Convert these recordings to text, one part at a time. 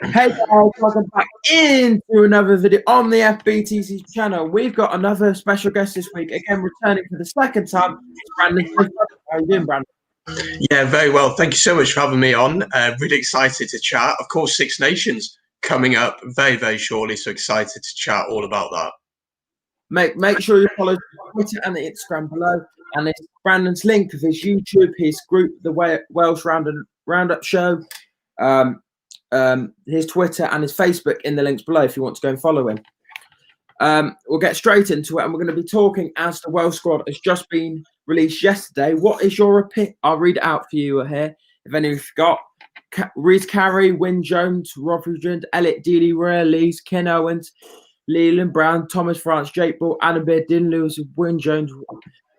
Hey guys, welcome back into another video on the FBTC channel. We've got another special guest this week, again returning for the second time. It's Brandon. How are you doing, Brandon? Yeah, very well. Thank you so much for having me on. Really excited to chat. Of course, Six Nations coming up very, very shortly, so excited to chat all about that. Make sure you follow Twitter and the Instagram below, and it's Brandon's link of his YouTube, his group, the Welsh Roundup Show, his Twitter and his Facebook in the links below if you want to go and follow him. We'll get straight into it, and we're going to be talking as the Welsh squad has just been released yesterday. What is your opinion? I'll read it out for you here. If any of you forgot, Reece Carey, Wyn Jones, Rob Rugend, Elliot Dealey, Rhea Lees, Ken Owens, Leland Brown, Thomas France, Jake Ball, Adam Beard, Dylan Lewis, Wyn Jones,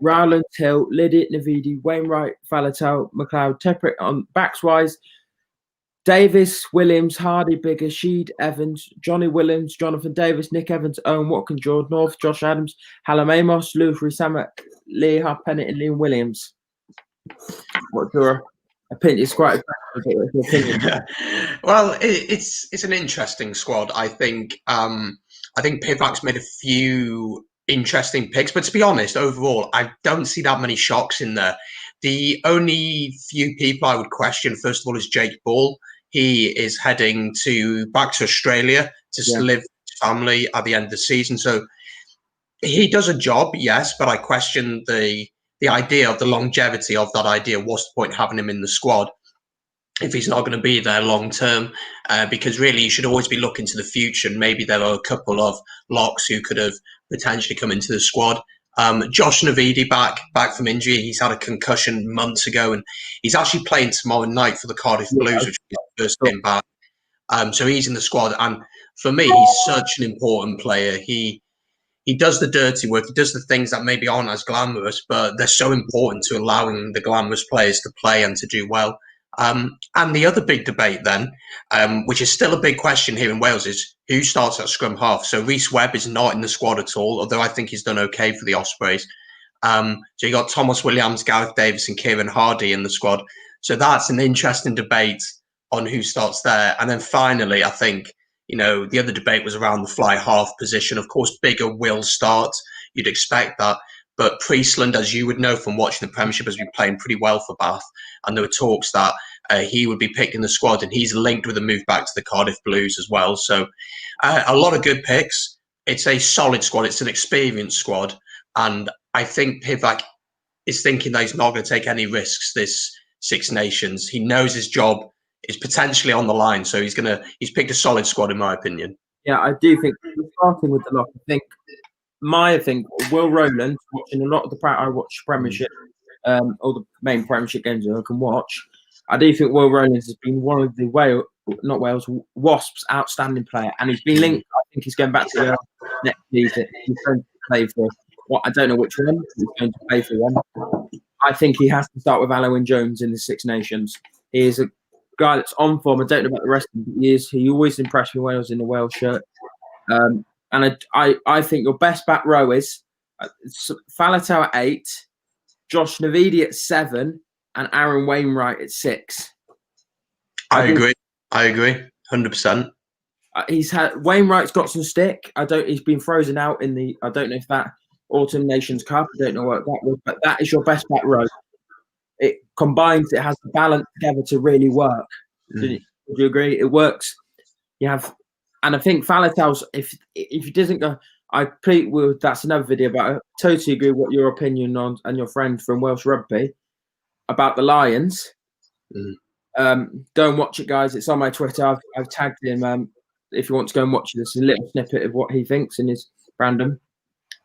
Rowland Hill, Lydia Navidi, Wainwright, Faletau, McLeod, Teprick on backs wise. Davis, Williams, Hardy, Bigger, Sheed, Evans, Johnny Williams, Jonathan Davis, Nick Evans, Owen Watkins, George North, Josh Adams, Hallam Amos, Lou Samet, Lee Harpennett, and Liam Williams. What's your opinion? It's quite your opinion. Well, it's an interesting squad. I think Pivac's made a few interesting picks, but to be honest, overall, I don't see that many shocks in there. The only few people I would question, first of all, is Jake Ball. He is heading back to Australia to live with his family at the end of the season. So he does a job, yes, but I question the idea of the longevity of that idea. What's the point having him in the squad if he's not going to be there long term? Because really, you should always be looking to the future. And maybe there are a couple of locks who could have potentially come into the squad. Josh Navidi back from injury. He's had a concussion months ago, and he's actually playing tomorrow night for the Cardiff Blues, which is his first game back. So he's in the squad, and for me, he's such an important player. He does the dirty work. He does the things that maybe aren't as glamorous, but they're so important to allowing the glamorous players to play and to do well. And the other big debate then, which is still a big question here in Wales, is who starts at scrum half. So Rhys Webb is not in the squad at all, although I think he's done okay for the Ospreys. So you got Thomas Williams, Gareth Davis, and Kieran Hardy in the squad. So that's an interesting debate on who starts there. And then finally, I think, the other debate was around the fly half position. Of course, Bigger will start. You'd expect that. But Priestland, as you would know from watching the Premiership, has been playing pretty well for Bath. And there were talks that he would be picked in the squad, and he's linked with a move back to the Cardiff Blues as well. So a lot of good picks. It's a solid squad. It's an experienced squad. And I think Pivac is thinking that he's not going to take any risks this Six Nations. He knows his job is potentially on the line. So he's picked a solid squad, in my opinion. Yeah, I do think, starting with the lock, I think Will Rowland, watching a lot of I watch Premiership, all the main Premiership games I can watch. I do think Will Rowland has been one of the Wasps' outstanding player, and he's been linked. I think he's going back to Wales next season. He's going to play for I don't know which one. He's going to play for them. I think he has to start with Wyn Jones in the Six Nations. He is a guy that's on form. I don't know about the rest of him. He always impressed me when I was in the Wales shirt. And I think your best back row is Faletau at 8, Josh Navidi at 7, and Aaron Wainwright at 6. I agree. 100%. Wainwright's got some stick. He's been frozen out in the. I don't know if that Autumn Nations Cup. I don't know what that was, but that is your best back row. It combines. It has the balance together to really work. Would you agree? It works. You have. And I think Faletau's, if he doesn't go, that's another video, but I totally agree what your opinion on and your friend from Welsh Rugby about the Lions. Go and watch it, guys. It's on my Twitter. I've tagged him. If you want to go and watch it, there's a little snippet of what he thinks in his random.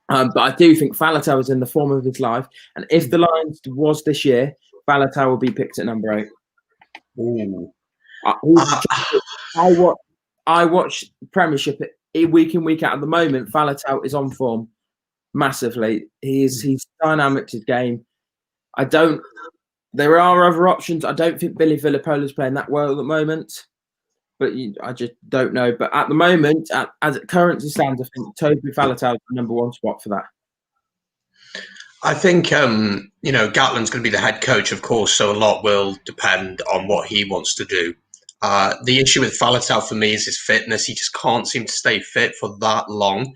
But I do think Faletau is in the form of his life. And if the Lions was this year, Faletau will be picked at number 8. Ooh. I watch Premiership week in, week out. At the moment, Faletau is on form massively. He's dynamic to his game. There are other options. I don't think Billy Villapola's playing that well at the moment, but I just don't know. But at the moment, as it currently stands, I think Toby Faletau is the number 1 spot for that. I think, Gatland's going to be the head coach, of course, so a lot will depend on what he wants to do. The issue with Faletau for me is his fitness. He just can't seem to stay fit for that long.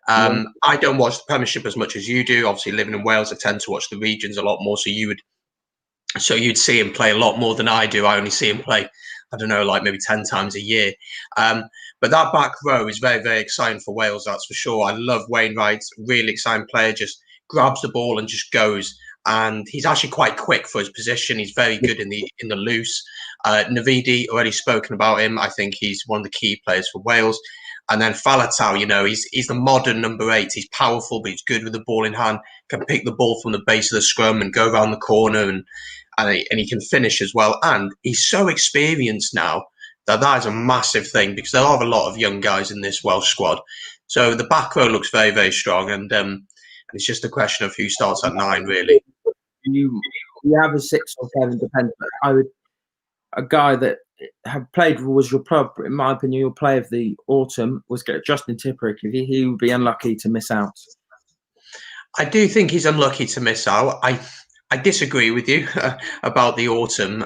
I don't watch the Premiership as much as you do. Obviously, living in Wales, I tend to watch the regions a lot more. So you'd see him play a lot more than I do. I only see him play, I don't know, like maybe 10 times a year. But that back row is very, very exciting for Wales, that's for sure. I love Wainwright, really exciting player, just grabs the ball and just goes. And he's actually quite quick for his position. He's very good in the loose. Navidi, already spoken about him. I think he's one of the key players for Wales. And then Faletau, he's the modern number 8. He's powerful, but he's good with the ball in hand. Can pick the ball from the base of the scrum and go around the corner, and he can finish as well. And he's so experienced now that is a massive thing, because there are a lot of young guys in this Welsh squad. So the back row looks very, very strong, and it's just a question of who starts at 9, really. You have a 6 or 7, depends. But a guy that was your club, in my opinion, your player of the autumn was Justin Tipuric. He would be unlucky to miss out. I do think he's unlucky to miss out. I disagree with you about the autumn.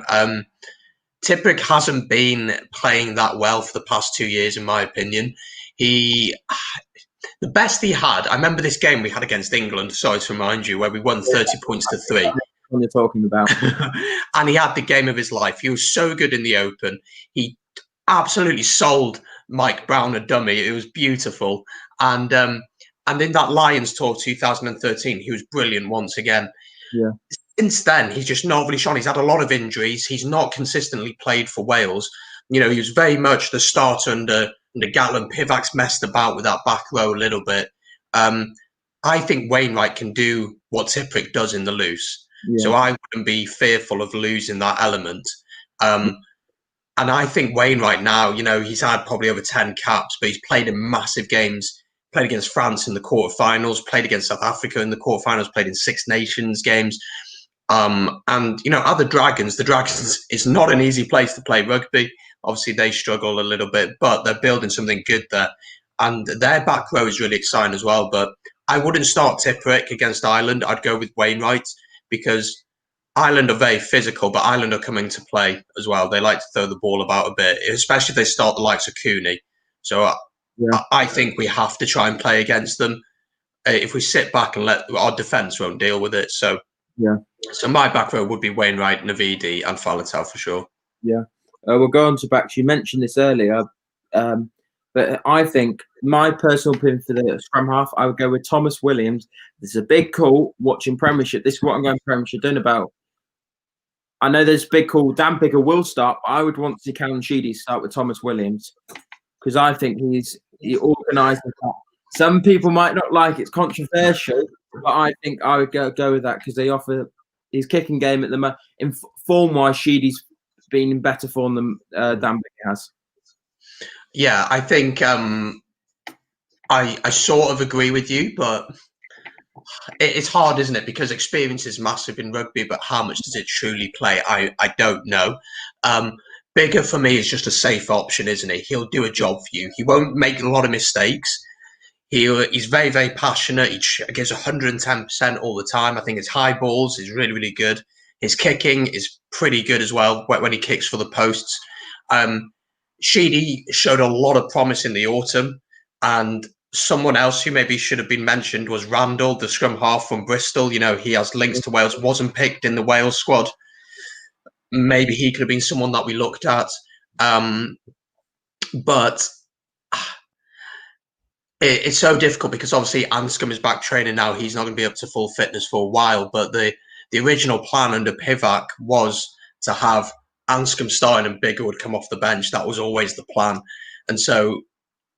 Tipuric hasn't been playing that well for the past 2 years, in my opinion. The best he had, I remember this game we had against England, sorry to remind you, where we won 30 points to 3. What you're talking about. And he had the game of his life. He was so good in the Open. He absolutely sold Mike Brown a dummy. It was beautiful. And in that Lions tour 2013, he was brilliant once again. Yeah. Since then, he's just not really shone. He's had a lot of injuries. He's not consistently played for Wales. He was very much the starter under Gatland. Pivac's messed about with that back row a little bit. I think Wainwright can do what Tipuric does in the loose. Yeah. So I wouldn't be fearful of losing that element. And I think Wainwright now, he's had probably over 10 caps, but he's played in massive games. Played against France in the quarterfinals, played against South Africa in the quarterfinals, played in Six Nations games. And other the Dragons is not an easy place to play rugby. Obviously, they struggle a little bit, but they're building something good there. And their back row is really exciting as well. But I wouldn't start Tipuric against Ireland. I'd go with Wainwright, because Ireland are very physical, but Ireland are coming to play as well. They like to throw the ball about a bit, especially if they start the likes of Cooney. So I think we have to try and play against them. If we sit back and let our defence won't deal with it. So my back row would be Wainwright, Navidi, and Faletau for sure. Yeah, we'll go on to backs. You mentioned this earlier, but I think my personal opinion for the scrum half, I would go with Thomas Williams. This is a big call watching Premiership. This is what I'm going Premiership doing about. I know there's a big call. Dan Bigger will start, but I would want to see Callum Sheedy start with Thomas Williams, because I think he organised the top. Some people might not like it's controversial, but I think I would go with that, because they offer his kicking game at the moment. In form-wise, Sheedy's been in better form than Dan Bigger has. Yeah, I think I sort of agree with you, but it's hard, isn't it? Because experience is massive in rugby, but how much does it truly play? I don't know. Bigger for me is just a safe option, isn't he? He'll do a job for you. He won't make a lot of mistakes. He's very, very passionate. He gives 110% all the time. I think his high balls is really, really good. His kicking is pretty good as well when he kicks for the posts. Sheedy showed a lot of promise in the autumn, and someone else who maybe should have been mentioned was Randall, the scrum half from Bristol. He has links to Wales, wasn't picked in the Wales squad. Maybe he could have been someone that we looked at. But it's so difficult, because obviously Anscombe is back training now. He's not going to be up to full fitness for a while. But the original plan under Pivac was to have Anscombe starting and Bigger would come off the bench. That was always the plan. And so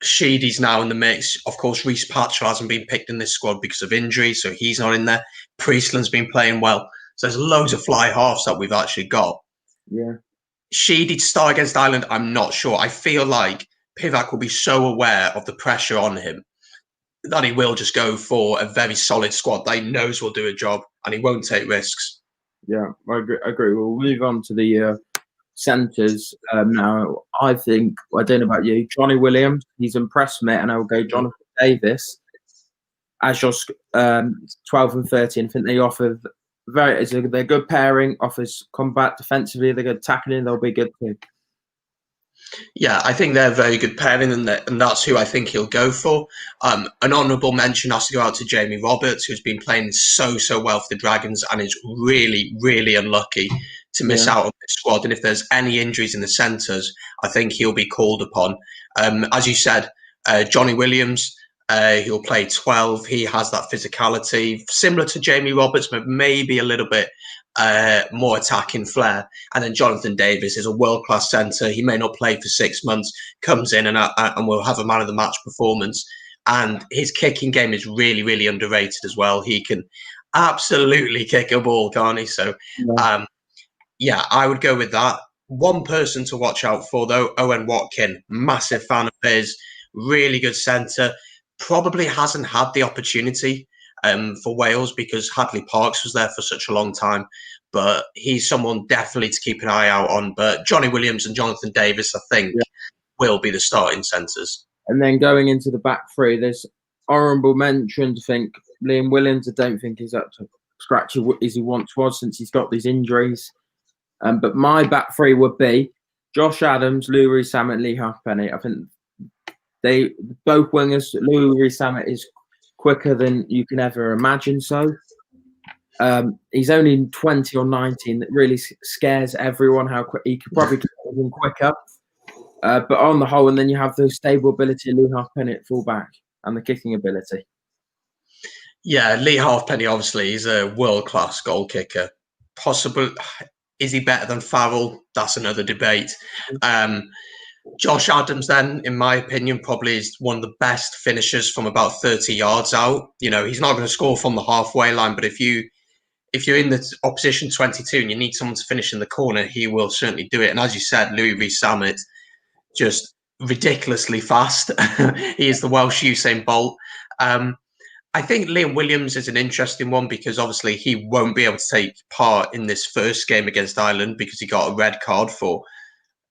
Sheedy's now in the mix. Of course, Reece Patchell hasn't been picked in this squad because of injury, so he's not in there. Priestland's been playing well. So there's loads of fly halves that we've actually got. Yeah. Sheedy to start against Ireland, I'm not sure. I feel like Pivac will be so aware of the pressure on him that he will just go for a very solid squad that he knows will do a job, and he won't take risks. Yeah, I agree. We'll move on to the centres now. I think, I don't know about you, Johnny Williams, he's impressed me, and I will go Jonathan Davis as your 12 and 13. I think they offer they're good pairing, offers combat defensively, they're good tackling, they'll be good too. Yeah, I think they're a very good pairing, and that's who I think he'll go for. An honourable mention has to go out to Jamie Roberts, who's been playing so well for the Dragons and is really unlucky to miss Yeah. out on this squad. And if there's any injuries in the centres, I think he'll be called upon. As you said, Johnny Williams, he'll play 12. He has that physicality, similar to Jamie Roberts, but maybe a little bit more attacking flair. And then Jonathan Davis is a world-class centre. He may not play for 6 months, comes in and will have a man of the match performance. And his kicking game is really underrated as well. He can absolutely kick a ball, can't he? So, yeah, I would go with that. One person to watch out for, though, Owen Watkin, massive fan of his, really good centre. Probably hasn't had the opportunity for Wales because Hadley Parks was there for such a long time. But he's someone definitely to keep an eye out on. But Johnny Williams and Jonathan Davis, I think, will be the starting centres. And then going into the back three, there's honourable mentions. I think Liam Williams, I don't think he's up to scratch as he once was since he's got these injuries. But my back three would be Josh Adams, Louis Rees-Zammit, and Lee Halfpenny. I think they both wingers. Louis Rees-Zammit is quicker than you can ever imagine. So he's only 20 or 19. That really scares everyone how quick he could probably get even quicker. But on the whole, and then you have the stable ability of Lee Halfpenny at fullback and the kicking ability. Yeah, Lee Halfpenny, obviously, he's a world-class goal kicker. Possible, is he better than Farrell? That's another debate. Josh Adams, then, in my opinion, probably is one of the best finishers from about 30 yards out. You know, he's not going to score from the halfway line, but if you're in the opposition 22 and you need someone to finish in the corner, he will certainly do it. And as you said, Louis Rees-Zammit, just ridiculously fast. He is the Welsh Usain Bolt. I think Liam Williams is an interesting one because obviously he won't be able to take part in this first game against Ireland because he got a red card for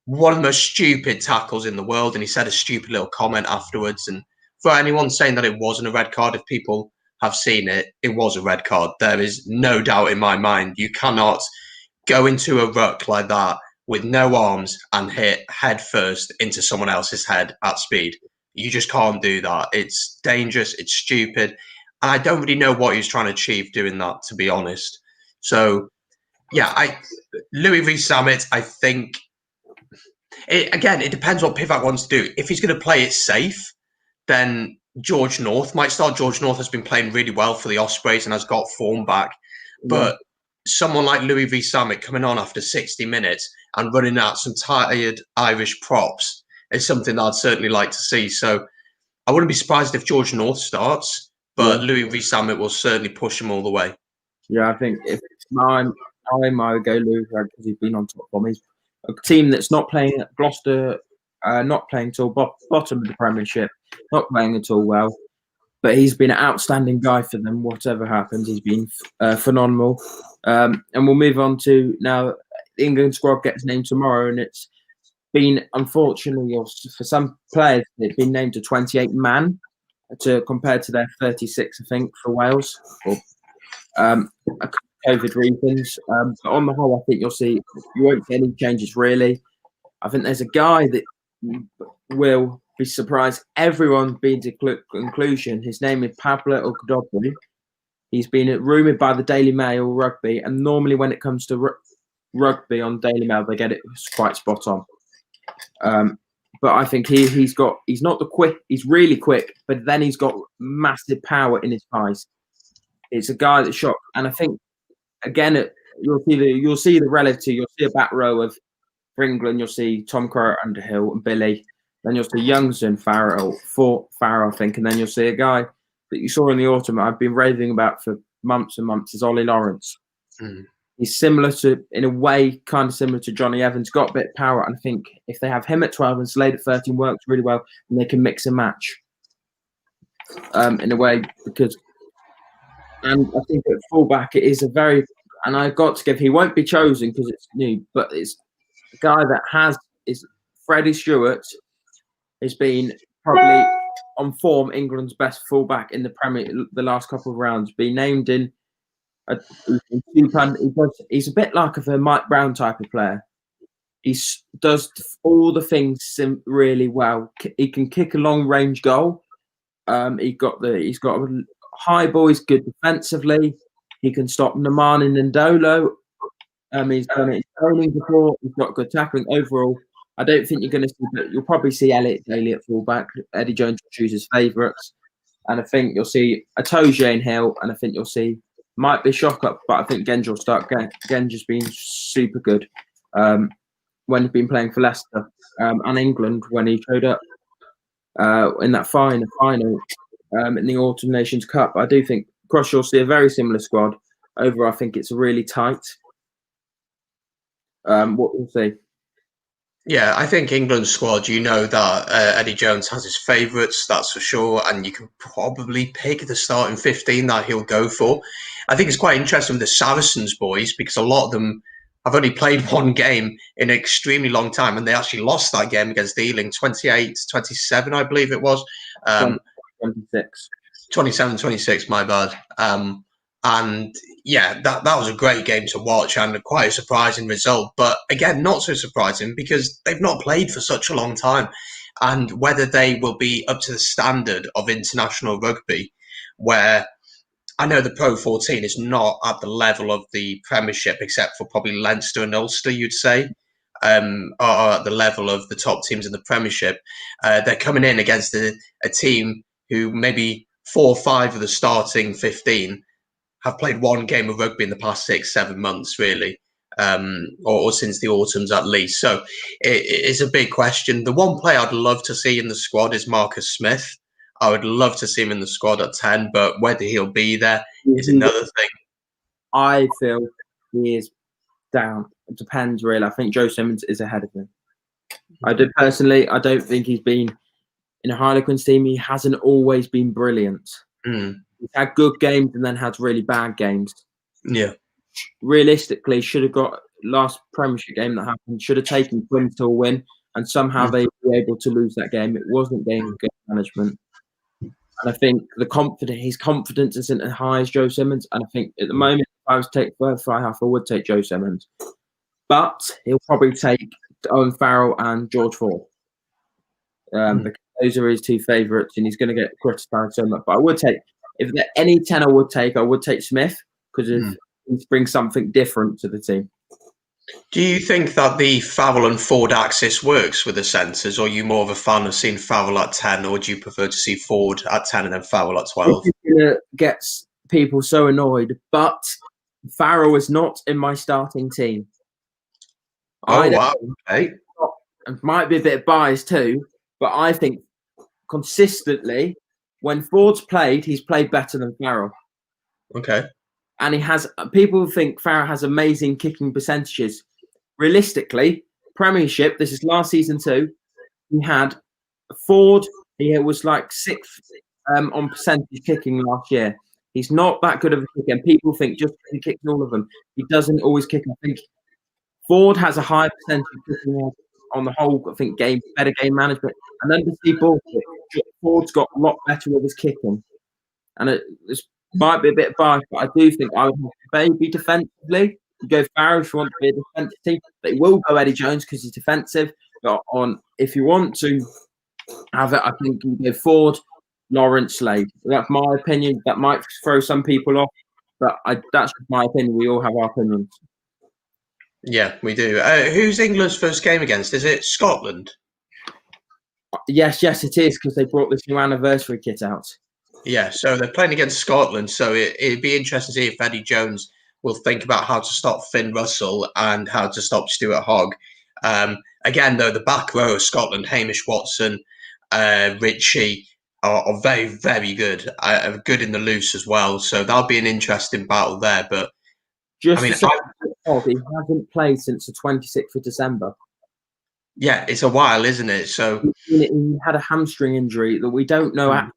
one of the most stupid tackles in the world. And he said a stupid little comment afterwards. And for anyone saying that it wasn't a red card, if people have seen it, it was a red card. There is no doubt in my mind. You cannot go into a ruck like that with no arms and hit head first into someone else's head at speed. You just can't do that. It's dangerous. It's stupid. And I don't really know what he was trying to achieve doing that, to be honest. So, yeah, Louis Rees-Zammit, I think, it depends what Pivac wants to do. If he's going to play it safe, then George North might start. George North has been playing really well for the Ospreys and has got form back. But someone like Louis Rees-Zammit coming on after 60 minutes and running out some tired Irish props is something that I'd certainly like to see. So I wouldn't be surprised if George North starts, but Louis Rees-Zammit will certainly push him all the way. Yeah, I think if it's mine, I would go Louis because he's been on top for me. A team that's not playing at Gloucester, not playing till bottom of the Premiership, not playing at all well. But he's been an outstanding guy for them. Whatever happens, he's been phenomenal. And we'll move on to now. The England squad gets named tomorrow, and it's been unfortunately for some players, it's been named to 28 man compared to their 36, I think, for Wales for COVID reasons. But on the whole, I think you won't see any changes really. I think there's a guy that will be surprised everyone being to conclusion. His name is Pablo Ogudobri. He's been rumoured by the Daily Mail Rugby, and normally when it comes to rugby on Daily Mail, they get it quite spot on. But I think he's not the quick. He's really quick, but then he's got massive power in his thighs. It's a guy that shot, and I think again you'll see the relative. You'll see a back row for England. You'll see Tom Crowe, Underhill, and Billy. Then you'll see Youngson, Farrell, I think, and then you'll see a guy that you saw in the autumn. I've been raving about for months and months. Is Ollie Lawrence. He's in a way, kind of similar to Johnny Evans. Got a bit of power, and I think if they have him at 12 and Slade at 13, works really well, and they can mix and match in a way and I think at fullback it is and I've got to give. He won't be chosen because it's new, but it's a guy that is Freddie Stewart. Has been probably on form England's best fullback in the Premier the last couple of rounds. Been named in. He's a bit like a Mike Brown type of player. He does all the things really well. He can kick a long range goal. He's got a high ball. He's good defensively. He can stop Naman and Ndolo. He's done it in training before. He's got good tackling overall. I don't think you're going to see, but you'll probably see Elliot Daly at fullback. Eddie Jones will choose his favourites, and I think you'll see Atoje in Hill, and I think you'll see might be shock up, but I think Genge will start. Genge's been super good when he's been playing for Leicester and England when he showed up in that final in the Autumn Nations Cup. I do think across you'll see a very similar squad. Over, I think it's really tight. What we'll see. Yeah, I think England's squad, you know that Eddie Jones has his favourites, that's for sure, and you can probably pick the starting 15 that he'll go for. I think it's quite interesting with the Saracens boys because a lot of them have only played one game in an extremely long time, and they actually lost that game against Ealing 28-27, I believe it was. 26. 27-26, my bad. And yeah, that was a great game to watch and quite a surprising result. But again, not so surprising because they've not played for such a long time. And whether they will be up to the standard of international rugby, where I know the Pro 14 is not at the level of the Premiership, except for probably Leinster and Ulster, you'd say, are at the level of the top teams in the Premiership. They're coming in against a team who maybe 4 or 5 of the starting 15 have played one game of rugby in the past 6-7 months, really, or since the autumns at least. So it's a big question. The one player I'd love to see in the squad is Marcus Smith. I would love to see him in the squad at 10, but whether he'll be there is another thing. I feel he is down. It depends, really. I think Joe Simmons is ahead of him. I do personally. I don't think he's been in a Harlequins team. He hasn't always been brilliant. He's had good games and then had really bad games. Yeah. Realistically, should have got last Premiership game that happened. Should have taken Quinn to a win, and somehow they were able to lose that game. It wasn't game management. And I think his confidence isn't as high as Joe Simmons. And I think at the moment, if I was to take first fly half, I would take Joe Simmons. But he'll probably take Owen Farrell and George Ford. Because those are his two favourites, and he's going to get criticised so much. But I would take, if there any 10 I would take Smith, because he brings something different to the team. Do you think that the Farrell and Ford axis works with the centres, or are you more of a fan of seeing Farrell at 10, or would you prefer to see Ford at 10 and then Farrell at 12? This is going to get people so annoyed, but Farrell is not in my starting team. Oh, wow. Okay. It might be a bit biased too, but I think consistently, when Ford's played, he's played better than Farrell. Okay. And people think Farrell has amazing kicking percentages. Realistically, Premiership, this is last season too, he had Ford, he was like 6th on percentage kicking last year. He's not that good of a kicker, and people think just because he kicks all of them, he doesn't always kick. I think Ford has a high percentage kicking on the whole, I think, better game management. And then to see Ford's got a lot better with his kicking. And it's might be a bit biased, but I do think I would have maybe defensively. You go Farrell if you want to be a defensive team. They will go Eddie Jones because he's defensive. But if you want to have it, I think you go Ford, Lawrence, Slade. That's my opinion. That might throw some people off, but that's just my opinion. We all have our opinions. Yeah, we do. Who's England's first game against? Is it Scotland? Yes, it is, because they brought this new anniversary kit out. Yeah, so they're playing against Scotland, so it'd be interesting to see if Eddie Jones will think about how to stop Finn Russell and how to stop Stuart Hogg. Again, though, the back row of Scotland, Hamish Watson, Ritchie, are very, very good. Good in the loose as well, so that'll be an interesting battle there. But he hasn't played since the 26th of December. Yeah, it's a while, isn't it? So he had a hamstring injury that we don't know.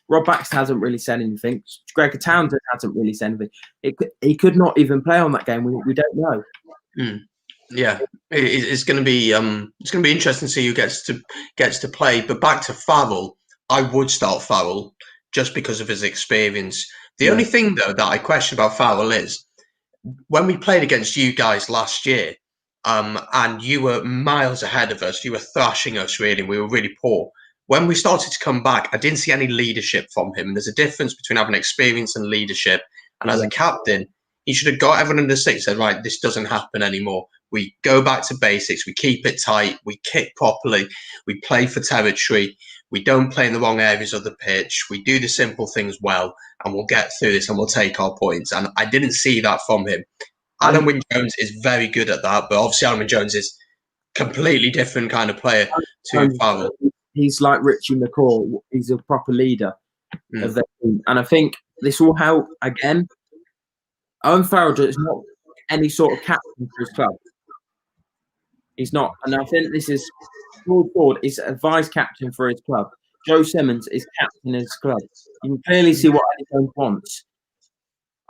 Rob Baxter hasn't really said anything. Gregor Townsend hasn't really said anything. He could not even play on that game. We don't know. Yeah, it's going to be interesting to see who gets to play. But back to Farrell, I would start Farrell just because of his experience. The only thing though that I question about Farrell is when we played against you guys last year, and you were miles ahead of us. You were thrashing us, really. We were really poor. When we started to come back, I didn't see any leadership from him. There's a difference between having experience and leadership. And as a captain, he should have got everyone in the stick and said, right, this doesn't happen anymore. We go back to basics. We keep it tight. We kick properly. We play for territory. We don't play in the wrong areas of the pitch. We do the simple things well, and we'll get through this and we'll take our points. And I didn't see that from him. Alan Wynne-Jones is very good at that, but obviously Alan Wynne-Jones is completely different kind of player to Farrell. He's like Richie McCaw. He's a proper leader of their team. And I think this will help again. Owen Farrell is not any sort of captain for his club. He's not. And I think this is Paul Ford is a vice captain for his club. Joe Simmons is captain of his club. You can clearly see what Eddie Jones wants.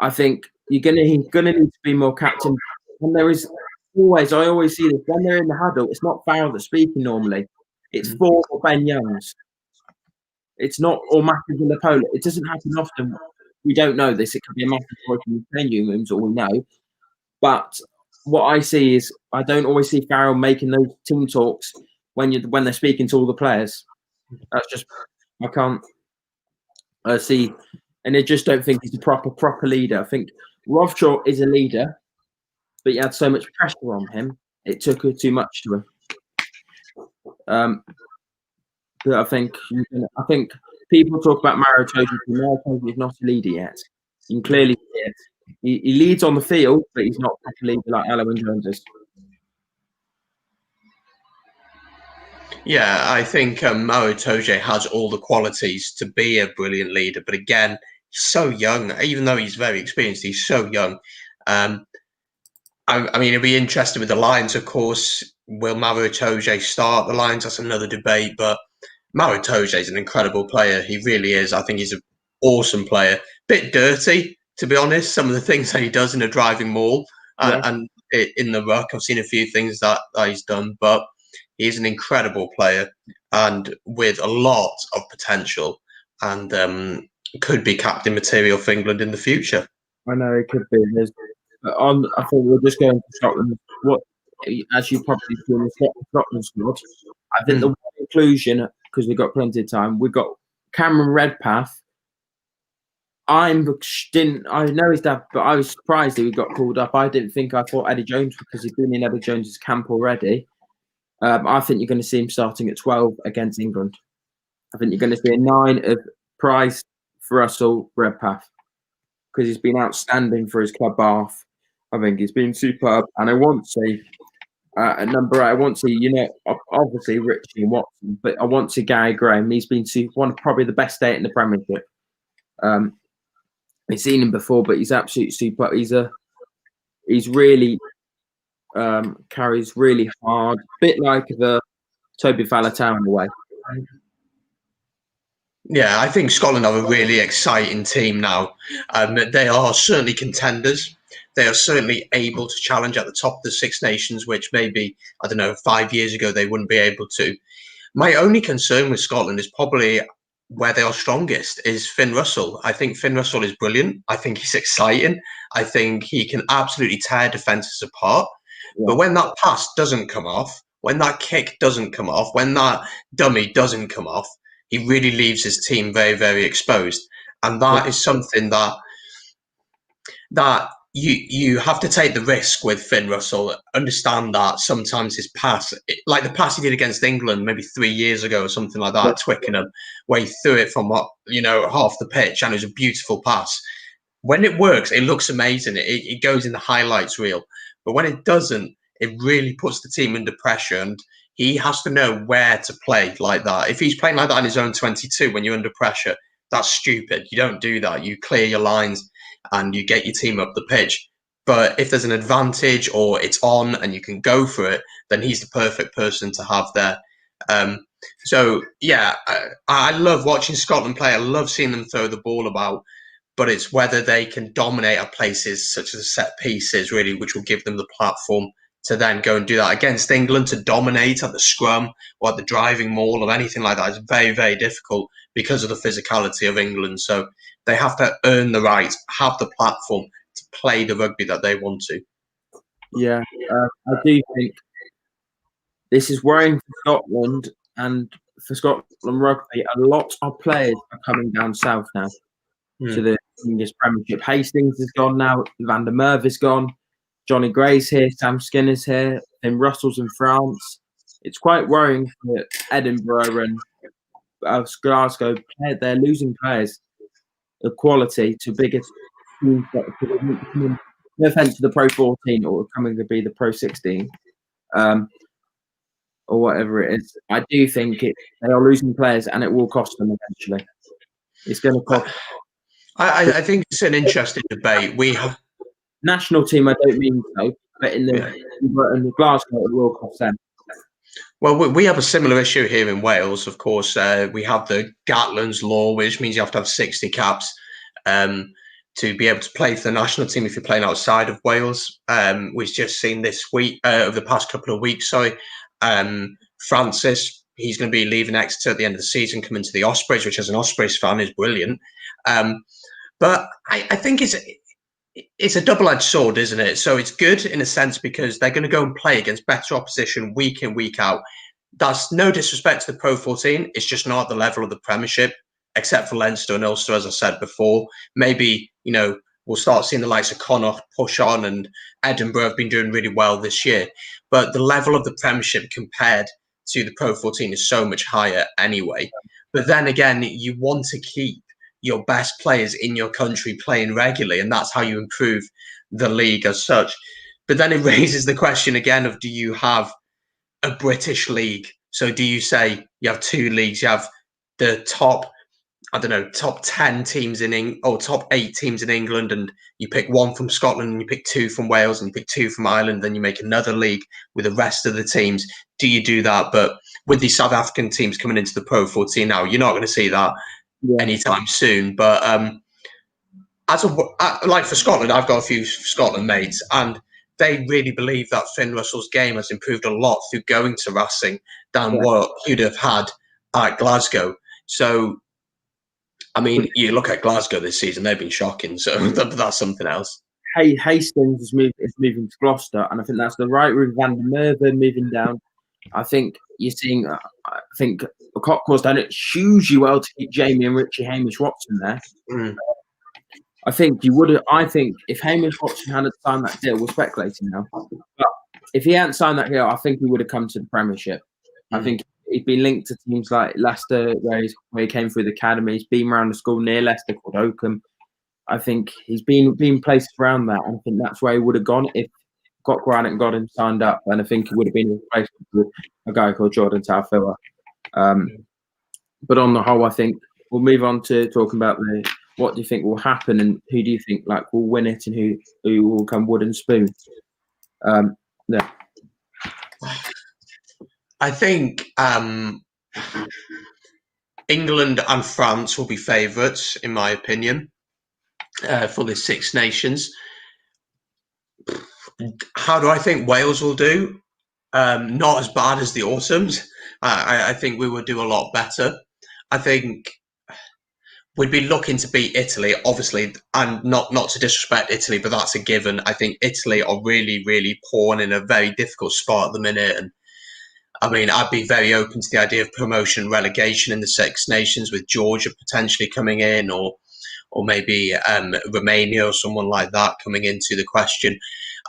I think he's gonna need to be more captain. And there is always, I always see this when they're in the huddle. It's not Farrell that's speaking normally. It's Ford or Ben Youngs. It's not or Matthews in the polo. It doesn't happen often. We don't know this. It could be a massive voice in the changing rooms, all we know. But what I see is I don't always see Farrell making those team talks when they're speaking to all the players. That's just I can't see, and I just don't think he's a proper leader. I think Rovshaw is a leader, but he had so much pressure on him, it took too much to him. But I think people talk about Mario Toji. Mario Toji is not a leader yet. You can clearly see it. He leads on the field, but he's not a leader like Alan Wynne-Jones is. Yeah, I think Mario Toje has all the qualities to be a brilliant leader, but again, he's so young. Even though he's very experienced, he's so young. I mean, it'll be interesting with the Lions, of course. Will Mario Toje start the Lions? That's another debate, but Mario Toje is an incredible player. He really is. I think he's an awesome player. Bit dirty, to be honest, some of the things that he does in a driving maul and in the ruck. I've seen a few things that he's done, but he's an incredible player and with a lot of potential and could be captain material for England in the future. I know it could be. I think we're just going to Scotland. As you probably see in the Scotland squad, I think the one inclusion, because we've got plenty of time, we've got Cameron Redpath. I know his dad, but I was surprised that he got called up. I thought Eddie Jones, because he's been in Eddie Jones's camp already. I think you're going to see him starting at 12 against England. I think you're going to see a 9 of Price, Russell, Redpath, because he's been outstanding for his club, Bath. I think he's been superb, and I want to see at number 8. I want to see, obviously Richie and Watson, but I want to see Gary Graham. He's been probably the best 8 in the Premiership. I've seen him before, but he's absolutely superb. He's really carries really hard, a bit like the Toby Faletau in a way. Yeah, I think Scotland are a really exciting team now. They are certainly contenders. They are certainly able to challenge at the top of the Six Nations, which maybe, 5 years ago they wouldn't be able to. My only concern with Scotland is probably where they are strongest is Finn Russell. I think Finn Russell is brilliant. I think he's exciting. I think he can absolutely tear defences apart. Yeah. But when that pass doesn't come off, when that kick doesn't come off, when that dummy doesn't come off, he really leaves his team very, very exposed. And that is something that you have to take the risk with Finn Russell. Understand that sometimes his pass, like the pass he did against England maybe 3 years ago or something like that, at Twickenham, where he threw it from half the pitch, and it was a beautiful pass. When it works, it looks amazing. It goes in the highlights reel. But when it doesn't, it really puts the team under pressure, and he has to know where to play like that. If he's playing like that in his own 22 when you're under pressure, that's stupid. You don't do that. You clear your lines and you get your team up the pitch. But if there's an advantage or it's on and you can go for it, then he's the perfect person to have there. I love watching Scotland play. I love seeing them throw the ball about. But it's whether they can dominate at places such as set pieces, really, which will give them the platform to then go and do that. Against England, to dominate at the scrum or at the driving maul or anything like that is very, very difficult because of the physicality of England. So they have to earn the right, have the platform to play the rugby that they want to. Yeah, I do think this is worrying for Scotland and for Scotland rugby. A lot of players are coming down south now to the English Premiership. Hastings is gone now. Van der Merwe is gone. Johnny Gray's here. Sam Skinner's here. And Russell's in France. It's quite worrying for Edinburgh and Glasgow. They're losing players of quality to bigger teams. No offense to the Pro 14 or coming to be the Pro 16. Or whatever it is. I do think they are losing players and it will cost them eventually. It's going to cost. I think it's an interesting debate. We have national team, I don't mean so, but in the Glasgow, it will cost them. Well, we have a similar issue here in Wales, of course. We have the Gatland's law, which means you have to have 60 caps to be able to play for the national team if you're playing outside of Wales. We've just seen this week, over the past couple of weeks, Francis, he's going to be leaving Exeter at the end of the season, coming to the Ospreys, which as an Ospreys fan is brilliant. But I think it's a double-edged sword, isn't it? So it's good in a sense because they're going to go and play against better opposition week in, week out. That's no disrespect to the Pro 14. It's just not at the level of the Premiership, except for Leinster and Ulster, as I said before. Maybe, we'll start seeing the likes of Connacht push on, and Edinburgh have been doing really well this year. But the level of the Premiership compared to the Pro 14 is so much higher anyway. But then again, you want to keep your best players in your country playing regularly, and that's how you improve the league as such. But then it raises the question again of, do you have a British league? So do you say you have two leagues? You have the top 10 teams or top 8 teams in England, and you pick one from Scotland, and you pick 2 from Wales, and you pick 2 from Ireland, then you make another league with the rest of the teams. Do you do that? But with these South African teams coming into the Pro 14 now, you're not going to see that anytime soon. But like for Scotland, I've got a few Scotland mates, and they really believe that Finn Russell's game has improved a lot through going to Racing than what you'd have had at Glasgow. So, I mean, you look at Glasgow this season; they've been shocking. So that's something else. Hastings is moving to Gloucester, and I think that's the right route. Van der Merwe moving down. I think you're seeing. I think Cockcroft's done it hugely well to keep Jamie and Richie Hamish-Watson there. I think you would have. I think if Hamish-Watson hadn't signed that deal, we're speculating now. But if he hadn't signed that deal, I think he would have come to the Premiership. I think he'd been linked to teams like Leicester, where he came through the academy. He's been around a school near Leicester called Oakham. I think he's been placed around that, and I think that's where he would have gone if Cockcroft hadn't got him signed up. And I think he would have been replaced with a guy called Jordan Taufua. But on the whole, I think we'll move on to talking about what do you think will happen, and who do you think will win it, and who will come wooden spoon. Yeah. I think England and France will be favourites, in my opinion, for the Six Nations. How do I think Wales will do? Not as bad as the Autumns. I think we will do a lot better. I think we'd be looking to beat Italy, obviously, and not to disrespect Italy, but that's a given. I think Italy are really, really poor and in a very difficult spot at the minute. And I mean, I'd be very open to the idea of promotion and relegation in the Six Nations, with Georgia potentially coming in, or maybe Romania or someone like that coming into the question.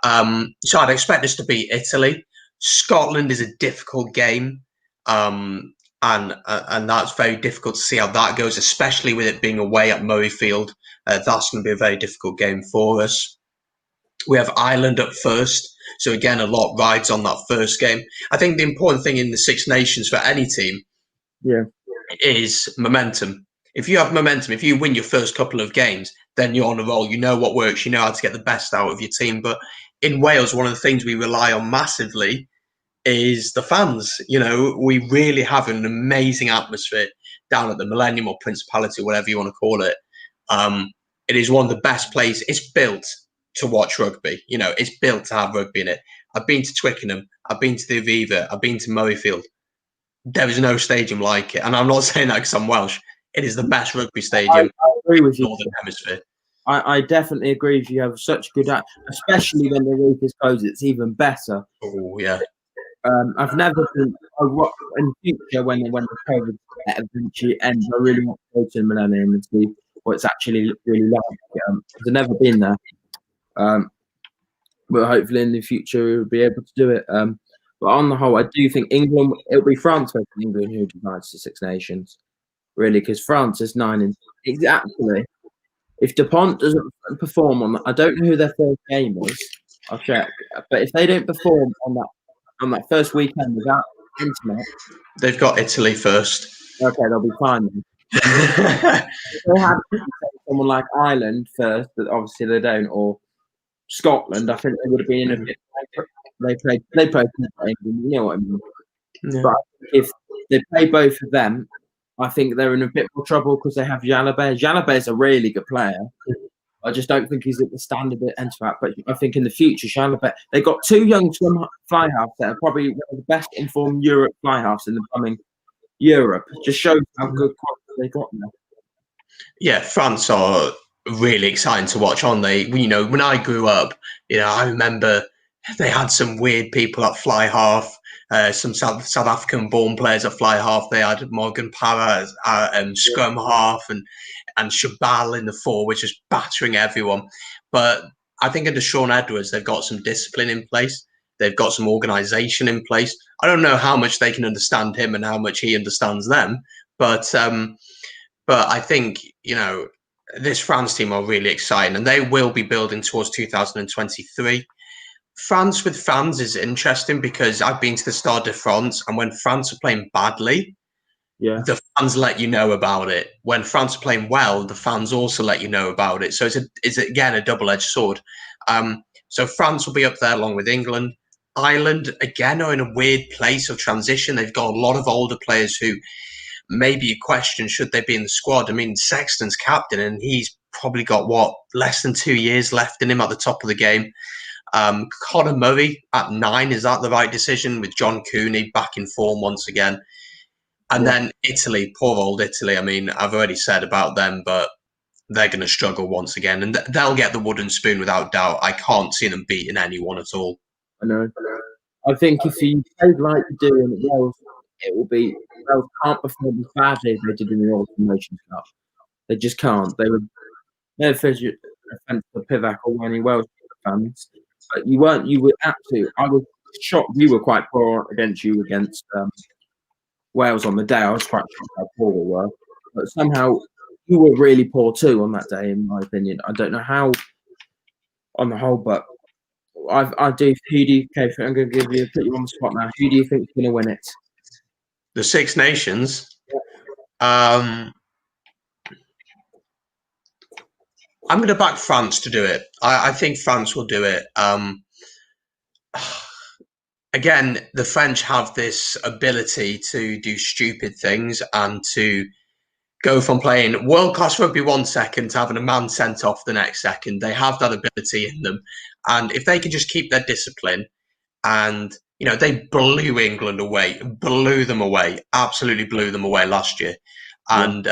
So I'd expect us to beat Italy. Scotland is a difficult game, and that's very difficult to see how that goes, especially with it being away at Murrayfield. That's going to be a very difficult game for us. We have Ireland up first. So again, a lot rides on that first game. I think the important thing in the Six Nations for any team is momentum. If you have momentum, if you win your first couple of games, then you're on a roll. You know what works. You know how to get the best out of your team. But in Wales, one of the things we rely on massively is the fans. We really have an amazing atmosphere down at the Millennium or Principality, whatever you want to call it. It is one of the best places. It's built to watch rugby. It's built to have rugby in it. I've been to Twickenham. I've been to the Aviva. I've been to Murrayfield. There is no stadium like it. And I'm not saying that because I'm Welsh. It is the best rugby stadium I agree with in the you. Northern Hemisphere. I definitely agree with you. You have such good, especially when the week is closed, it's even better. Oh yeah. I've never been in future when the COVID eventually ends. I really want to go to the Millennium and see what it's actually really like. Because I've never been there. But hopefully in the future we'll be able to do it. But on the whole, I do think England. It'll be France versus England who decides the Six Nations, really, because France is 9 and exactly. If Dupont doesn't perform on that, I don't know who their first game is. I'll check. But if they don't perform on that first weekend without internet, They've got Italy first. okay, they'll be fine. If they had someone like Ireland first, but obviously they don't, or Scotland, I think they would have been in a bit. They played England, you know what I mean. Yeah. But if they play both of them, I think they're in a bit more trouble because they have Jalabert. Jalabert is a really good player. I just don't think he's at the standard at Antwerp. But I think in the future, Jalabert, they've got 2 young fly halves that are probably one of the best informed Europe fly halves in the coming Europe. It just shows how good quality they got now. Yeah, France are really exciting to watch, aren't they? You know, when I grew up, you know, I remember they had some weird people at fly half. Some South African born players at fly half. They had Morgan Parra and scrum half, and Shabal in the 4, which is battering everyone. But I think under Sean Edwards, they've got some discipline in place. They've got some organisation in place. I don't know how much they can understand him and how much he understands them, but I think, you know, this France team are really exciting, and they will be building towards 2023. France with fans is interesting because I've been to the Stade de France, and when France are playing badly, the fans let you know about it. When France are playing well, the fans also let you know about it. So it's again a double-edged sword. So France will be up there along with England. Ireland again are in a weird place of transition. They've got a lot of older players who maybe you question should they be in the squad. I mean, Sexton's captain, and he's probably got less than 2 years left in him at the top of the game. Conor Murray at 9, is that the right decision? With John Cooney back in form once again. And then Italy, poor old Italy. I mean, I've already said about them, but they're going to struggle once again. And they'll get the wooden spoon without doubt. I can't see them beating anyone at all. I know. I think if you play like you do in Wales, it will be Wales can't perform as badly as they did in the All Nations Cup. They just can't. They were no offense to Pivac or any Welsh fans, but you weren't. You were absolutely. I was shocked. You were quite poor against Wales on the day. I was quite shocked how poor we were, but somehow you were really poor too on that day, in my opinion. I don't know how, on the whole, but I do. Who do you? Okay, I'm going to put you on the spot now. Who do you think is going to win it? The Six Nations. I'm going to back France to do it. I think France will do it. Again, the French have this ability to do stupid things and to go from playing world-class rugby 1 second to having a man sent off the next second. They have that ability in them. And if they can just keep their discipline, and, you know, they blew England away, absolutely blew them away last year. And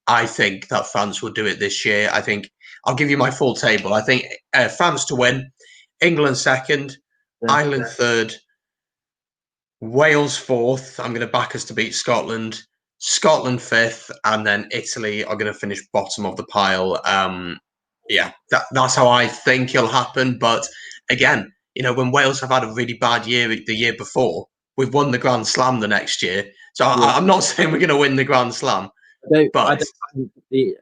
I think that France will do it this year. I think I'll give you my full table. I think France to win, England second, Ireland third, Wales fourth. I'm going to back us to beat Scotland. Scotland fifth, and then Italy are going to finish bottom of the pile. That's how I think it'll happen. But again, you know, when Wales have had a really bad year the year before, we've won the Grand Slam the next year. So I'm not saying we're going to win the Grand Slam. I think the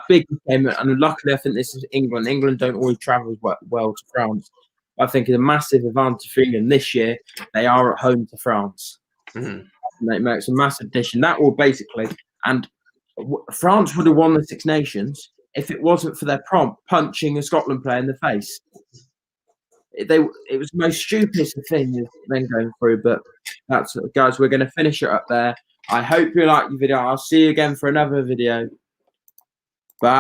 big game, and luckily I think this is England. England don't always travel well to France. I think it's a massive advantage for England this year. They are at home to France. Mm-hmm. It makes a massive addition. That will basically, and France would have won the Six Nations if it wasn't for their punching a Scotland player in the face. It was the most stupidest thing then going through, but that's guys. We're going to finish it up there. I hope you like the video. I'll see you again for another video.